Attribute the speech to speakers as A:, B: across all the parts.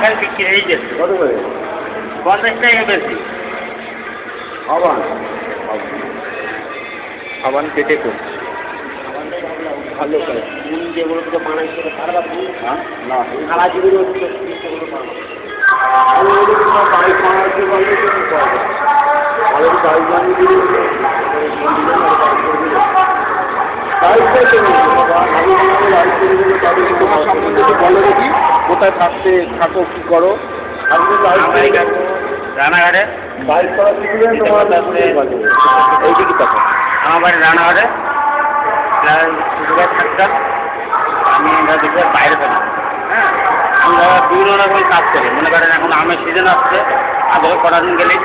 A: খালি বিক্রি হয়ে গেছে।
B: কত করে?
A: 50 টাকা বেশি।
B: সাবান সাবান কেটে করছে ভালো করে যেগুলো তো বানাইছে সারা হ্যাঁ না সারা জীবন হচ্ছে সেগুলো বানানো বাইক বানাতে পারলে ভালো বাইক বানিয়ে দিলে তোমার সম্বন্ধে তো বলো দেখি কোথায় থাকো কি করো
A: রানাঘাটে
B: বাইক করা শিখলে তোমার এইদিকে থাকো
A: আমার বাড়ি রানাঘাটে থাকতাম আমি দেখে বাইরে পেলাম। হ্যাঁ আমি ধরো বিভিন্ন রকমের কাজ করি মনে করেন এখন আমের সিজন আসছে আর ধরো কটা দিন গেলেই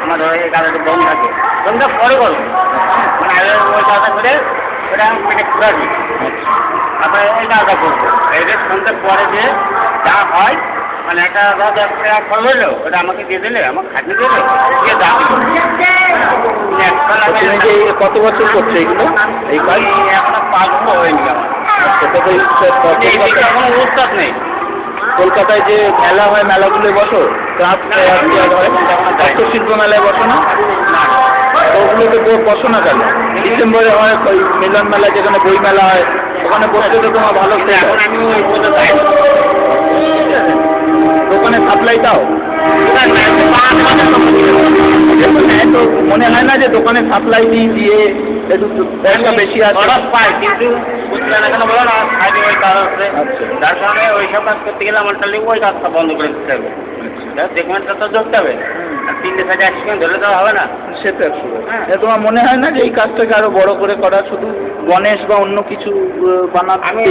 A: আমার ধরো এই কাজটা বন্ধ থাকে বন্ধটা পরে করবো মানে আগে ওই কাজটা করে ওটা পেটে ঘুরা দিই তারপরে এই কাজটা করবো এই সন্ধ্যে পরে যে যা হয় মানে একটা 10 টাকা খরচ হলো ওটা আমাকে দিয়ে দিলে আমার খাটনি দেবে দিয়ে দাম
B: কত বছর করছে এইগুলো এই কাজ
A: এখনো 5 বছর হয়নি আমার কোনো উৎসাহ নেই।
B: কলকাতায় যে মেলা হয় মেলাগুলো বসো হস্তশিল্প মেলায় বসো না ওগুলোতে বসো না কেন? ডিসেম্বরে হয় ওই মিলন মেলা যেখানে বই মেলা হয় ওখানে বসতে তো তোমার ভালো
A: এখন আমি ওই
B: দোকানে সাপ্লাই দাও তো মনে হয় না যে দোকানে সাপ্লাই দিয়ে একটু পয়সা বেশি আছে
A: পাই কিন্তু বুঝলে না কেন বলো না সাইডে ওই কাজ আছে যার কারণে ওই সব কাজ করতে গেলে আমার তাহলে ওই কাজটা বন্ধ করে দিতে হবে ডকুমেন্টটা তো ধরতে হবে আর 3টে সাইডে একসঙ্গে ধরলে তো হবে না
B: সে তো তোমার মনে হয় না যে এই কাজটাকে আরো বড় করে করা শুধু গণেশ বা অন্য কিছু বানাতে
A: আমি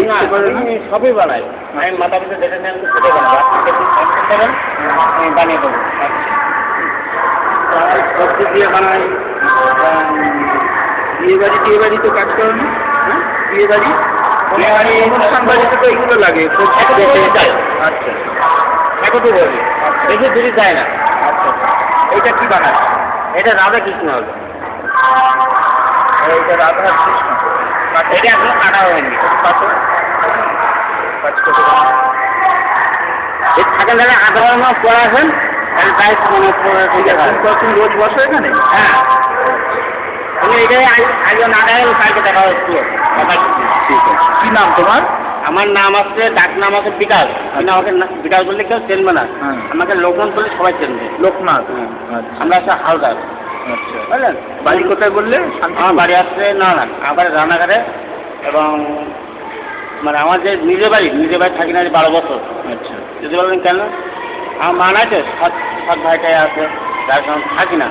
A: সবই বানাই আমি মাথা পিছনে দেখে নিয়ে আমি সেটাই বানাবো আমি বানিয়ে দেবো
B: সবজি দিয়ে বানাই বিয়ে বাড়ি তো কাজ করো না হ্যাঁ বিয়ে বাড়ি অনুষ্ঠান বাড়িতে তো এগুলো লাগে আচ্ছা
A: এখন তো বলবি বেশি দূরে যায় না।
B: আচ্ছা এইটা কি বানায়?
A: এটা রাধা কৃষ্ণ হবে
B: এইটা রাধা কৃষ্ণ
A: এটা এখনো কাটা হয়নি এর থাকেন তাহলে আধার মাস পরে আসেন তাহলে তাই
B: রোজ বসো এখানে
A: হ্যাঁ তুমি এটাই আগে না দেয় কালকে দেখা হচ্ছে
B: ঠিক আছে কী নাম তোমার?
A: আমার নাম আছে ডাক নাম আছে বিকাশ কিন্তু আমাকে বিকাশ বললে কেউ চেনবে না আমাকে লোকনাথ বললে সবাই চেনবে
B: লোকনাথ
A: আমরা আছে হালদার
B: আচ্ছা
A: বুঝলেন
B: বাড়ি কোথায় বললে?
A: আমার বাড়ি আসছে না আমার রানাঘাটে এবং মানে আমার যে নিজের বাড়ি থাকি না 12 বছর
B: আচ্ছা
A: যদি বলবেন কেন আমার মান আছে সৎ ভাইটাই আছে যার কারণে থাকি না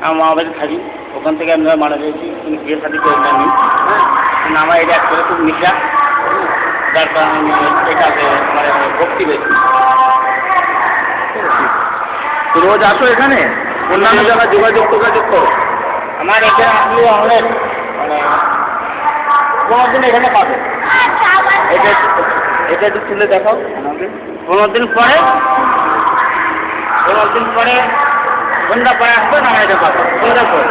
A: আমার মা বাড়ি থাকি ওখান থেকে আমরা মারা গেছি কিন্তু বিয়ে শাদি করে আমি হ্যাঁ কিন্তু আমার এটা অ্যাকচুয়ালি খুব নিশা যার কারণে এটাতে মানে ভক্তি বেশি
B: তো রোজ আসো এখানে অন্যান্য জায়গায় যোগাযোগ করো
A: আমার এখানে আসলে অনেক মানে 15 দিন এখানে পাবে
B: এটা একটু তুলে দেখাও আমাকে
A: 15 দিন পরে সন্ধ্যা পরে আসবে না এটা পাবে সন্ধ্যা পরে